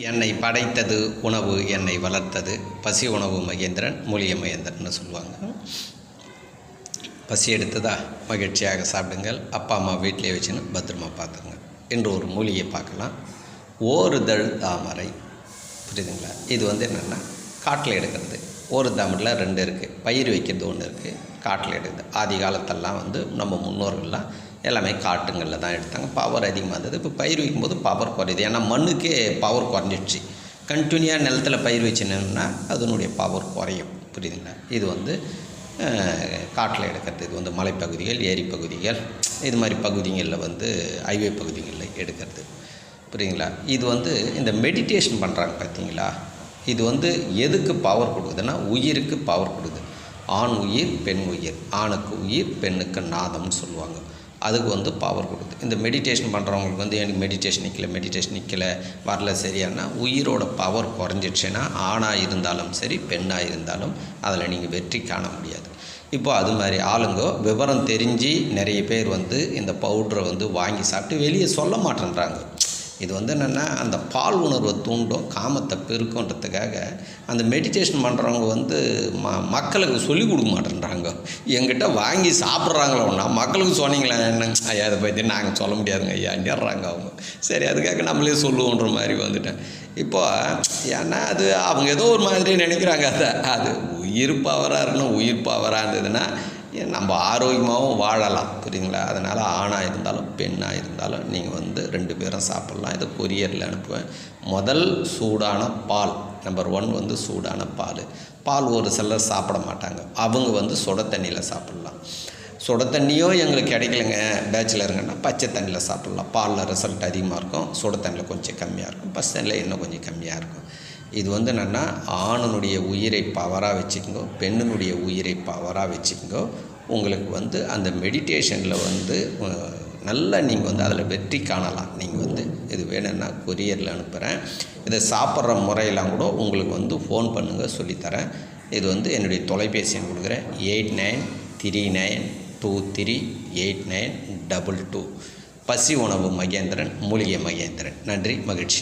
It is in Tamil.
என்னை படைத்தது உணவு என்னை வளர்த்தது பசி உணவு மகேந்திரன் மூலிகை மகேந்திரன்னு சொல்லுவாங்க. பசி எடுத்ததா மகிழ்ச்சியாக சாப்பிடுங்கள், அப்பா அம்மா வீட்டிலே வச்சுன்னு பத்திரமா பார்த்துங்க. இன்று ஒரு மூலிகை பார்க்கலாம். ஓருதழ் தாமரை. புரியுதுங்களா? இது என்னென்னா காட்டில் எடுக்கிறது. ஒரு தாமரையில் 2 இருக்குது. பயிர் வைக்கிறது ஒன்று இருக்குது, காட்டில் எடுக்குது. ஆதி காலத்தெல்லாம் நம்ம முன்னோர்கள்லாம் எல்லாமே காட்டுங்களில் தான் எடுத்தாங்க. பவர் அதிகமாக இருந்தது. இப்போ பயிர் வைக்கும்போது பவர் குறையுது. ஏன்னா மண்ணுக்கே பவர் குறைஞ்சிடுச்சு. கண்டினியூவாக நிலத்தில் பயிர் வச்சுனோம்னா அதனுடைய பவர் குறையும். புரியுதுங்களா? இது காட்டில் எடுக்கிறது. இது மலைப்பகுதிகள், ஏரி பகுதிகள், இது மாதிரி பகுதிகளில் ஹைவே பகுதிகளில் எடுக்கிறது. புரியுதுங்களா? இது இந்த மெடிடேஷன் பண்ணுறாங்க பார்த்தீங்களா? இது எதுக்கு பவர் கொடுக்குதுன்னா உயிருக்கு பவர் கொடுக்குது. ஆண் உயிர் பெண் உயிர், ஆணுக்கு உயிர் பெண்ணுக்கு நாதம்னு சொல்லுவாங்க. அதுக்கு பவர் கொடுக்குது. இந்த மெடிடேஷன் பண்ணுறவங்களுக்கு எனக்கு மெடிடேஷன் நிற்கலை வரல சரியானா உயிரோட பவர் குறைஞ்சிடுச்சுன்னா ஆணாக இருந்தாலும் சரி பெண்ணாக இருந்தாலும் அதில் நீங்கள் வெற்றி காண முடியாது. இப்போ அது மாதிரி ஆளுங்க விவரம் தெரிஞ்சு நிறைய பேர் இந்த பவுட்ரை வாங்கி சாப்பிட்டு வெளியே சொல்ல மாட்டேன்றாங்க. இது என்னென்னா அந்த பால் உணர்வை தூண்டும், காமத்தை பெருக்குன்றதுக்காக அந்த மெடிடேஷன் பண்ணுறவங்க மக்களுக்கு சொல்லிக் கொடுக்க மாட்டேன்றாங்க. எங்கிட்ட வாங்கி சாப்பிட்றாங்களோ ஒன்றா மக்களுக்கு சொன்னீங்களா என்ன ஐயா அதை பற்றி நாங்கள் சொல்ல முடியாதுங்க ஐயா நேர்றாங்க அவங்க. சரி அதுக்காக நம்மளே சொல்லுவோன்ற மாதிரி வந்துட்டேன். இப்போ ஏன்னா அது அவங்க ஏதோ ஒரு மாதிரி நினைக்கிறாங்க. அது உயிர் பவராக இருக்கணும். உயிர் பவராக இருந்ததுன்னா நம்ம ஆரோக்கியமாகவும் வாழலாம். புரியுதுங்களா? அதனால் ஆணாக இருந்தாலும் பெண்ணாக இருந்தாலும் நீங்கள் 2 பேரும் சாப்பிட்லாம். இதை கொரியரில் அனுப்புவேன். முதல் சூடான பால். நம்பர் 1 சூடான பால் ஒரு சிலர் சாப்பிட மாட்டாங்க. அவங்க சுட தண்ணியில் சாப்பிட்லாம். சுட தண்ணியும் எங்களுக்கு கிடைக்கலங்க பேச்சுலருங்கன்னா பச்சை தண்ணியில் சாப்பிட்லாம். பாலில் ரிசல்ட் அதிகமாக இருக்கும், சுட தண்ணியில் கொஞ்சம் கம்மியாக இருக்கும், பச்சை தண்ணியில் இன்னும் கொஞ்சம் கம்மியாக இருக்கும். இது என்னென்னா ஆணுனுடைய உயிரை பவராக வச்சுக்கோங்க, பெண்ணினுடைய உயிரை பவராக வச்சுக்கோங்க. உங்களுக்கு அந்த மெடிடேஷனில் நல்லா நீங்கள் அதில் வெற்றி காணலாம். நீங்கள் இது வேணும்னா கொரியரில் அனுப்புகிறேன். இதை சாப்பிட்ற முறையெல்லாம் கூட உங்களுக்கு ஃபோன் பண்ணுங்கள், சொல்லித்தரேன். இது என்னுடைய தொலைபேசி எண் கொடுக்குறேன். 8939238922. பசி உணவு மகேந்திரன், மூலிகை மகேந்திரன். நன்றி, மகிழ்ச்சி.